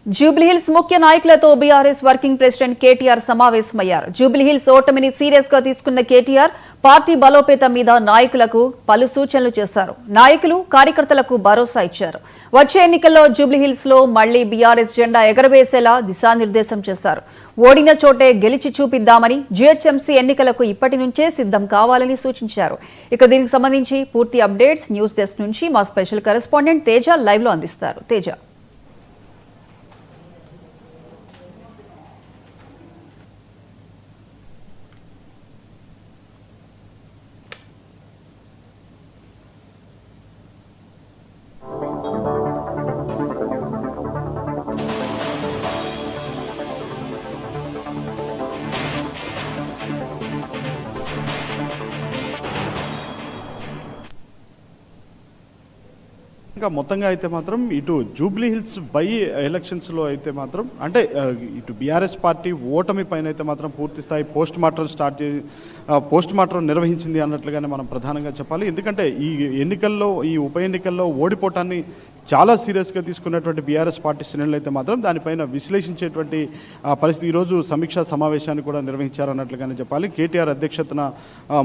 జూబ్లీహిల్స్ ముఖ్య నాయకులతో BRS working president KTR సమావేశమయ్యారు. జూబ్లీహిల్స్ ఓటమిని సీరియస్ గా తీసుకున్న కేటీఆర్ పార్టీ బలోపేతం మీద నాయకులకు పలు సూచనలు చేశారు. నాయకులు కార్యకర్తలకు భరోసా ఇచ్చారు. వచ్చే ఎన్నికల్లో జూబ్లీహిల్స్ లో మళ్లీ బీఆర్ఎస్ జెండా ఎగరవేసేలా దిశానిర్దేశం చేశారు. ఓడిన చోటే గెలిచి చూపిద్దామని, జీహెచ్ఎంసీ ఎన్నికలకు ఇప్పటి నుంచే సిద్ధం కావాలని సూచించారు. ఇక దీనికి సంబంధించి పూర్తి అప్డేట్స్ న్యూస్ డెస్క్ నుంచి మా స్పెషల్ కరెస్పాండెంట్ తేజ లైవ్ లో అందిస్తారు. తేజ, ఇంకా మొత్తంగా అయితే మాత్రం ఇటు జూబ్లీహిల్స్ బై ఎలక్షన్స్లో అయితే మాత్రం అంటే ఇటు బీఆర్ఎస్ పార్టీ ఓటమి పైన అయితే మాత్రం పూర్తి స్థాయి పోస్ట్ మార్టం నిర్వహించింది అన్నట్లుగానే మనం ప్రధానంగా చెప్పాలి. ఎందుకంటే ఈ ఉప ఎన్నికల్లో ఓడిపోవటాన్ని చాలా సీరియస్గా తీసుకున్నటువంటి బీఆర్ఎస్ పార్టీ శ్రేణులు అయితే మాత్రం దానిపైన విశ్లేషించేటువంటి పరిస్థితి ఈరోజు సమీక్షా సమావేశాన్ని కూడా నిర్వహించారన్నట్లుగానే చెప్పాలి. కేటీఆర్ అధ్యక్షతన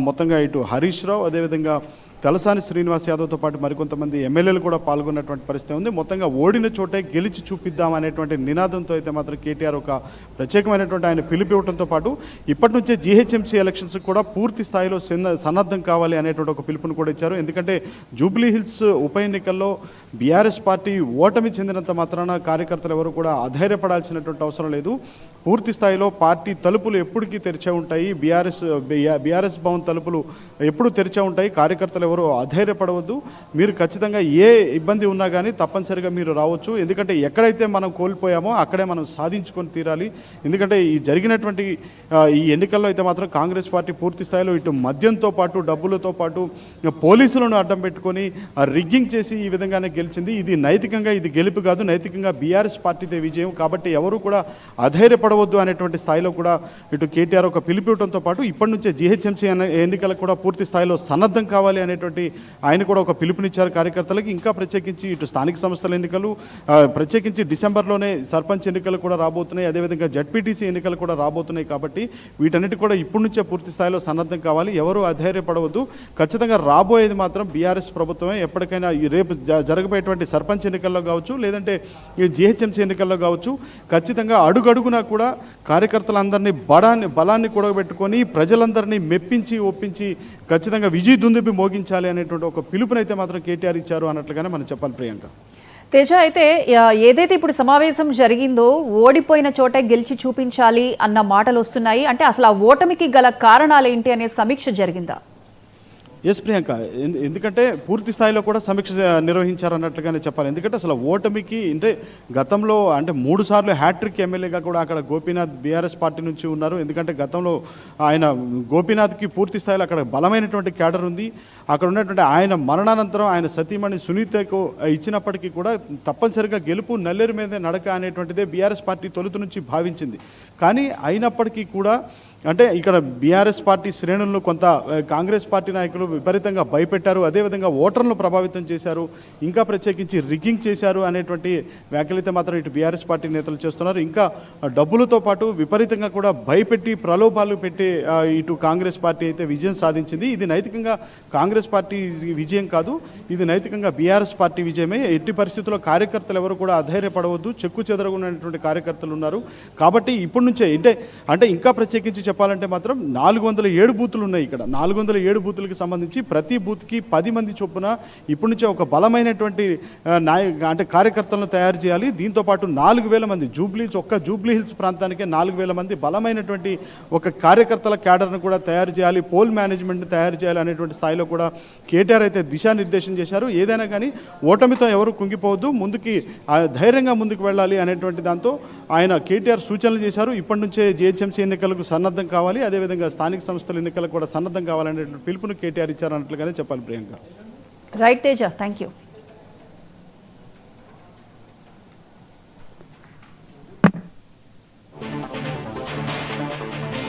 మొత్తంగా ఇటు హరీష్ రావు, అదేవిధంగా తలసాని శ్రీనివాస్ యాదవ్తో పాటు మరికొంతమంది ఎమ్మెల్యేలు కూడా పాల్గొన్నటువంటి పరిస్థితి ఉంది. మొత్తంగా ఓడిన చోటే గెలిచి చూపిద్దాం అనేటువంటి నినాదంతో అయితే మాత్రం కేటీఆర్ ఒక ప్రత్యేకమైనటువంటి ఆయన పిలుపివ్వడంతో పాటు ఇప్పటి నుంచే జీహెచ్ఎంసీ ఎలక్షన్స్ కూడా పూర్తి స్థాయిలో సన్నద్ధం కావాలి అనేటువంటి ఒక పిలుపును కూడా ఇచ్చారు. ఎందుకంటే జూబ్లీహిల్స్ ఉప ఎన్నికల్లో బీఆర్ఎస్ పార్టీ ఓటమి చెందినంత మాత్రాన కార్యకర్తలు ఎవరు కూడా అధైర్యపడాల్సినటువంటి అవసరం లేదు. పూర్తి స్థాయిలో పార్టీ తలుపులు ఎప్పటికీ తెరిచే ఉంటాయి. బీఆర్ఎస్ భవన్ తలుపులు ఎప్పుడు తెరిచే ఉంటాయి. కార్యకర్తలు ఎవరు అధైర్యపడవద్దు. మీరు ఖచ్చితంగా ఏ ఇబ్బంది ఉన్నా కానీ తప్పనిసరిగా మీరు రావచ్చు. ఎందుకంటే ఎక్కడైతే మనం కోల్పోయామో అక్కడే మనం సాధించుకొని తీరాలి. ఎందుకంటే ఈ జరిగినటువంటి ఈ ఎన్నికల్లో అయితే మాత్రం కాంగ్రెస్ పార్టీ పూర్తి స్థాయిలో ఇటు మద్యంతో పాటు డబ్బులతో పాటు పోలీసులను అడ్డం పెట్టుకొని రిగ్గింగ్ చేసి ఈ విధంగానే గెలిచింది. ఇది నైతికంగా ఇది గెలుపు కాదు, నైతికంగా బీఆర్ఎస్ పార్టీదే విజయం. కాబట్టి ఎవరు కూడా అధైర్యపడవద్దు అనేటువంటి స్థాయిలో కూడా ఇటు కేటీఆర్ ఒక పిలిపివ్వడంతో పాటు ఇప్పటి నుంచే జీహెచ్ఎంసీ ఎన్నికలకు కూడా పూర్తి స్థాయిలో సన్నద్ధం కావాలి అనేటువంటి ఆయన కూడా ఒక పిలుపునిచ్చారు కార్యకర్తలకి. ఇంకా ప్రత్యేకించి ఇటు స్థానిక సంస్థల ఎన్నికలు, ప్రత్యేకించి డిసెంబర్లోనే సర్పంచ్ ఎన్నికలు కూడా రాబోతున్నాయి, అదేవిధంగా జడ్పీటీసీ ఎన్నికలు కూడా రాబోతున్నాయి. కాబట్టి వీటన్నిటి కూడా ఇప్పటి నుంచే పూర్తి స్థాయిలో సన్నద్ధం కావాలి. ఎవరు అధైర్యపడవద్దు. ఖచ్చితంగా రాబోయేది మాత్రం బీఆర్ఎస్ ప్రభుత్వమే. ఎప్పటికైనా రేపు జరగబోయేటువంటి సర్పంచ్ ఎన్నికల్లో కావచ్చు, లేదంటే ఈ జీహెచ్ఎంసీ ఎన్నికల్లో కావచ్చు, ఖచ్చితంగా అడుగడుగునా కూడా కార్యకర్తలందరినీ బలాన్ని కూడబెట్టుకొని ప్రజలందరినీ మెప్పించి ఒప్పించి ఖచ్చితంగా విజయదుందుబి మోగించాలి అనేటువంటి ఒక పిలుపునైతే మాత్రం కేటీఆర్ ఇచ్చారు అన్నట్లుగానే మనం చెప్పాలి. ప్రియాంక, తేజ, అయితే ఏదైతే ఇప్పుడు సమావేశం జరిగిందో ఓడిపోయిన చోటే గెలిచి చూపించాలి అన్న మాటలు వస్తున్నాయి. అంటే అసలు ఆ ఓటమికి గల కారణాలు ఏంటి అనే సమీక్ష జరిగిందా? ఎస్ ప్రియాంక, ఎందుకంటే పూర్తి స్థాయిలో కూడా సమీక్ష నిర్వహించారన్నట్లుగానే చెప్పాలి. ఎందుకంటే అసలు ఓటమికి అంటే గతంలో అంటే 3 సార్లు హ్యాట్రిక్ ఎమ్మెల్యేగా కూడా అక్కడ గోపీనాథ్ బీఆర్ఎస్ పార్టీ నుంచి ఉన్నారు. ఎందుకంటే గతంలో ఆయన గోపీనాథ్కి పూర్తి స్థాయిలో అక్కడ బలమైనటువంటి క్యాడర్ ఉంది. అక్కడ ఉన్నటువంటి ఆయన మరణానంతరం ఆయన సతీమణి సునీతకు ఇచ్చినప్పటికీ కూడా తప్పనిసరిగా గెలుపు నల్లేరు మీదే నడక అనేటువంటిదే బీఆర్ఎస్ పార్టీ తొలుత నుంచి భావించింది. కానీ అయినప్పటికీ కూడా అంటే ఇక్కడ బీఆర్ఎస్ పార్టీ శ్రేణులను కొంత కాంగ్రెస్ పార్టీ నాయకులు విపరీతంగా భయపెట్టారు, అదేవిధంగా ఓటర్లను ప్రభావితం చేశారు, ఇంకా ప్రత్యేకించి రిగ్గింగ్ చేశారు అనేటువంటి వ్యాఖ్యలైతే మాత్రం ఇటు బీఆర్ఎస్ పార్టీ నేతలు చేస్తున్నారు. ఇంకా డబ్బులతో పాటు విపరీతంగా కూడా భయపెట్టి ప్రలోభాలు పెట్టి ఇటు కాంగ్రెస్ పార్టీ అయితే విజయం సాధించింది. ఇది నైతికంగా కాంగ్రెస్ పార్టీ విజయం కాదు, ఇది నైతికంగా బీఆర్ఎస్ పార్టీ విజయమే. ఎట్టి పరిస్థితుల్లో కార్యకర్తలు ఎవరు కూడా అధైర్యపడవద్దు. చెక్కు చెదరగున్నటువంటి కార్యకర్తలు ఉన్నారు. కాబట్టి ఇప్పటి నుంచే అంటే ఇంకా ప్రత్యేకించి చెప్పాలంటే మాత్రం 407 బూతులు ఉన్నాయి. ఇక్కడ 407 బూతులకి సంబంధించి ప్రతి బూత్కి 10 మంది చొప్పున ఇప్పటి నుంచే ఒక బలమైనటువంటి అంటే కార్యకర్తలను తయారు చేయాలి. దీంతోపాటు 4000 మంది జూబ్లీహిల్స్ ప్రాంతానికే 4000 మంది బలమైనటువంటి ఒక కార్యకర్తల క్యాడర్ను కూడా తయారు చేయాలి, పోల్ మేనేజ్మెంట్ని తయారు చేయాలి అనేటువంటి స్థాయిలో కూడా కేటీఆర్ అయితే దిశానిర్దేశం చేశారు. ఏదైనా కానీ ఓటమితో ఎవరు కుంగిపోవద్దు, ముందుకి ధైర్యంగా ముందుకు వెళ్ళాలి అనేటువంటి దాంతో ఆయన కేటీఆర్ సూచనలు చేశారు. ఇప్పటి నుంచే జీహెచ్ఎంసీ ఎన్నికలకు సన్నద్ధం కావాలి, అదేవిధంగా స్థానిక సంస్థల ఎన్నికలకు కూడా సన్నద్ధం కావాలనేటువంటి పిలుపును కేటీఆర్ ఇచ్చారన్నట్లుగానే చెప్పాలి. Priyanka, right Teja, thank you.